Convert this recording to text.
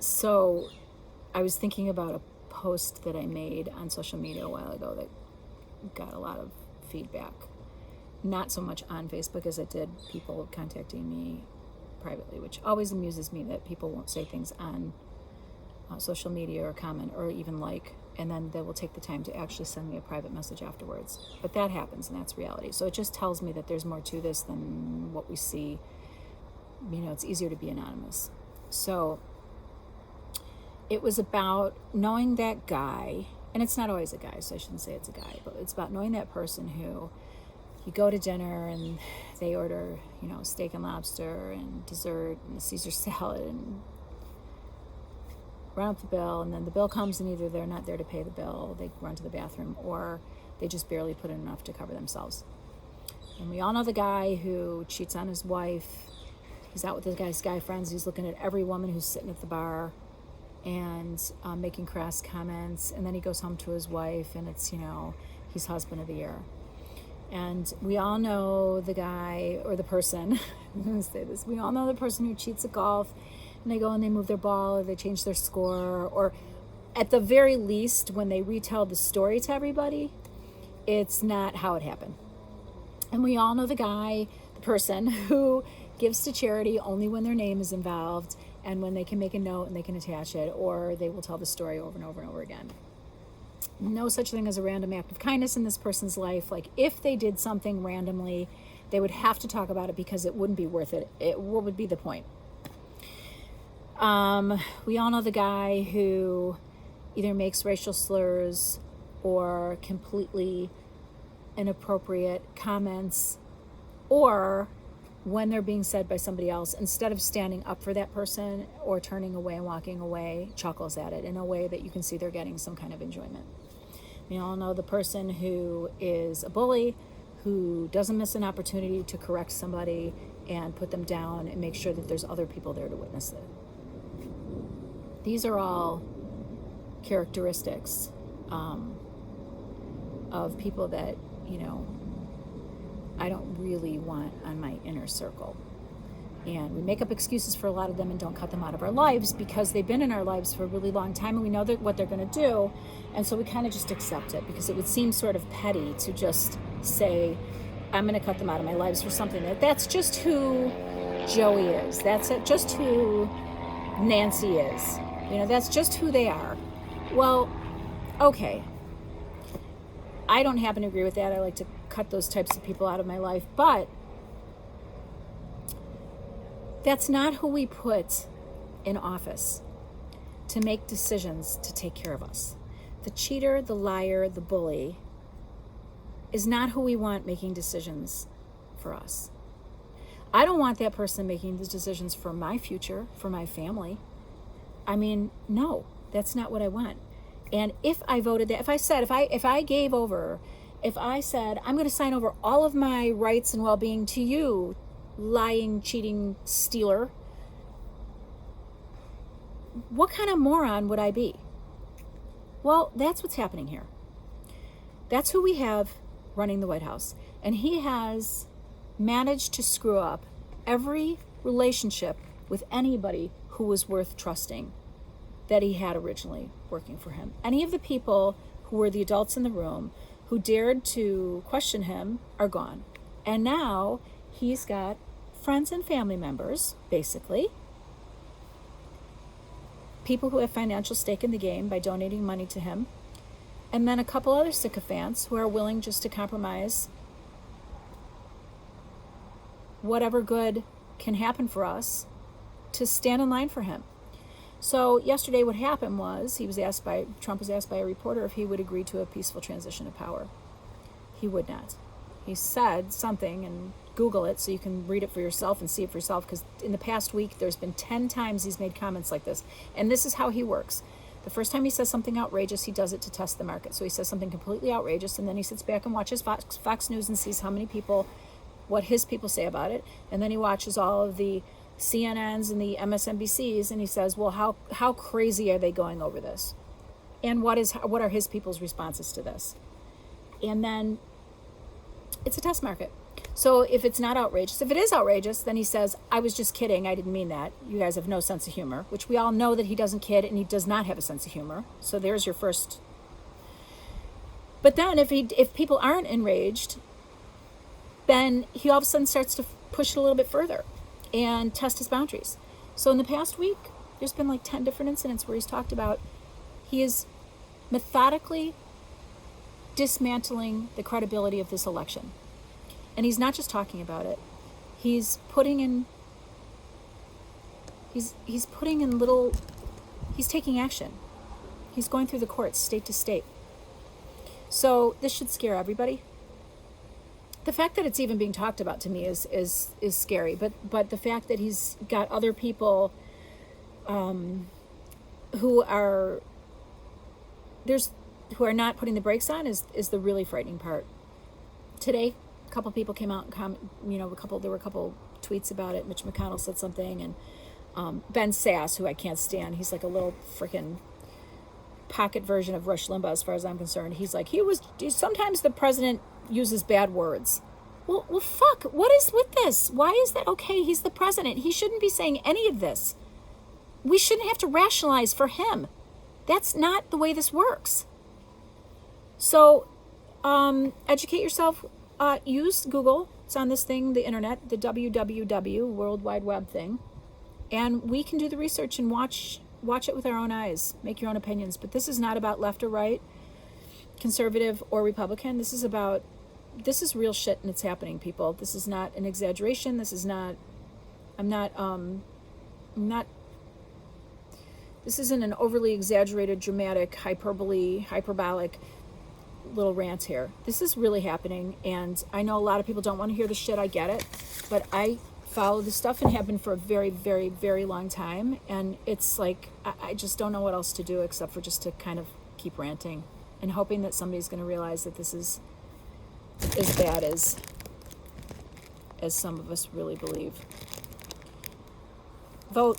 So I was thinking about a post that I made on social media a while ago that got a lot of feedback. Not so much on Facebook as it did people contacting me privately, which always amuses me that people won't say things on social media or comment or even like, and then they will take the time to actually send me a private message afterwards. But that happens, and that's reality. So it just tells me that there's more to this than what we see. It's easier to be anonymous. So it was about knowing that guy, and it's not always a guy, so I shouldn't say it's a guy, but it's about knowing that person who you go to dinner and they order, steak and lobster and dessert and a Caesar salad and run up the bill, and then the bill comes and either they're not there to pay the bill, they run to the bathroom, or they just barely put in enough to cover themselves. And we all know the guy who cheats on his wife. He's out with the guy's guy friends. He's looking at every woman who's sitting at the bar and making crass comments, and then he goes home to his wife and it's, he's husband of the year. And we all know the guy or the person, I'm going to say this, we all know the person who cheats at golf, and they go and they move their ball or they change their score, or at the very least, when they retell the story to everybody, it's not how it happened. And we all know the guy, the person who gives to charity only when their name is involved and when they can make a note and they can attach it, or they will tell the story over and over and over again. No such thing as a random act of kindness in this person's life. Like, if they did something randomly, they would have to talk about it because it wouldn't be worth it. What would be the point? We all know the guy who either makes racial slurs or completely inappropriate comments, or when they're being said by somebody else, instead of standing up for that person or turning away and walking away, chuckles at it in a way that you can see they're getting some kind of enjoyment. We all know the person who is a bully, who doesn't miss an opportunity to correct somebody and put them down and make sure that there's other people there to witness it. These are all characteristics of people that, I don't really want on my inner circle. And we make up excuses for a lot of them and don't cut them out of our lives because they've been in our lives for a really long time and we know what they're going to do. And so we kind of just accept it because it would seem sort of petty to just say, I'm going to cut them out of my lives for something. That's just who Joey is. That's just who Nancy is. That's just who they are. Well, okay. I don't happen to agree with that. I like to cut those types of people out of my life, but that's not who we put in office to make decisions to take care of us. The cheater, the liar, the bully is not who we want making decisions for us. I don't want that person making the decisions for my future, for my family. No, that's not what I want. And if I voted that, if I said I'm going to sign over all of my rights and well-being to you, lying, cheating, stealer, what kind of moron would I be? Well, that's what's happening here. That's who we have running the White House. And he has managed to screw up every relationship with anybody who was worth trusting that he had originally working for him. Any of the people who were the adults in the room who dared to question him are gone. And now he's got friends and family members, basically, people who have financial stake in the game by donating money to him, and then a couple other sycophants who are willing just to compromise whatever good can happen for us to stand in line for him. So yesterday what happened was Trump was asked by a reporter if he would agree to a peaceful transition of power. He would not. He said something, and Google it so you can read it for yourself and see it for yourself, because in the past week there's been 10 times he's made comments like this. And this is how he works. The first time he says something outrageous, he does it to test the market. So he says something completely outrageous, and then he sits back and watches Fox News and sees what his people say about it. And then he watches all of the CNNs and the MSNBCs, and he says, well, how crazy are they going over this? And what are his people's responses to this? And then it's a test market. So if it's not outrageous, if it is outrageous, then he says, I was just kidding. I didn't mean that. You guys have no sense of humor, which we all know that he doesn't kid and he does not have a sense of humor. So there's your first. But then if people aren't enraged, then he all of a sudden starts to push it a little bit further and test his boundaries. So in the past week, there's been like 10 different incidents where he's talked about he is methodically dismantling the credibility of this election. And he's not just talking about it. He's putting in he's taking action. He's going through the courts, state to state. So this should scare everybody. The fact that it's even being talked about to me is scary. But the fact that he's got other people who are not putting the brakes on is the really frightening part. Today, a couple people came out and there were a couple tweets about it. Mitch McConnell said something, and Ben Sass, who I can't stand, he's like a little freaking pocket version of Rush Limbaugh as far as I'm concerned. He's like, sometimes the president uses bad words. Well, fuck, what is with this? Why is that okay? He's the president. He shouldn't be saying any of this. We shouldn't have to rationalize for him. That's not the way this works. So, educate yourself. Use Google. It's on this thing, the internet, the www, World Wide Web thing. And we can do the research and watch it with our own eyes. Make your own opinions. But this is not about left or right, conservative or Republican. This is real shit, and it's happening, people. This is not an exaggeration. This isn't an overly exaggerated, dramatic, hyperbolic little rant here. This is really happening, and I know a lot of people don't want to hear the shit. I get it, but I follow this stuff and have been for a very, very, very long time, and it's like I just don't know what else to do except for just to kind of keep ranting and hoping that somebody's going to realize that this is as bad as some of us really believe. Vote.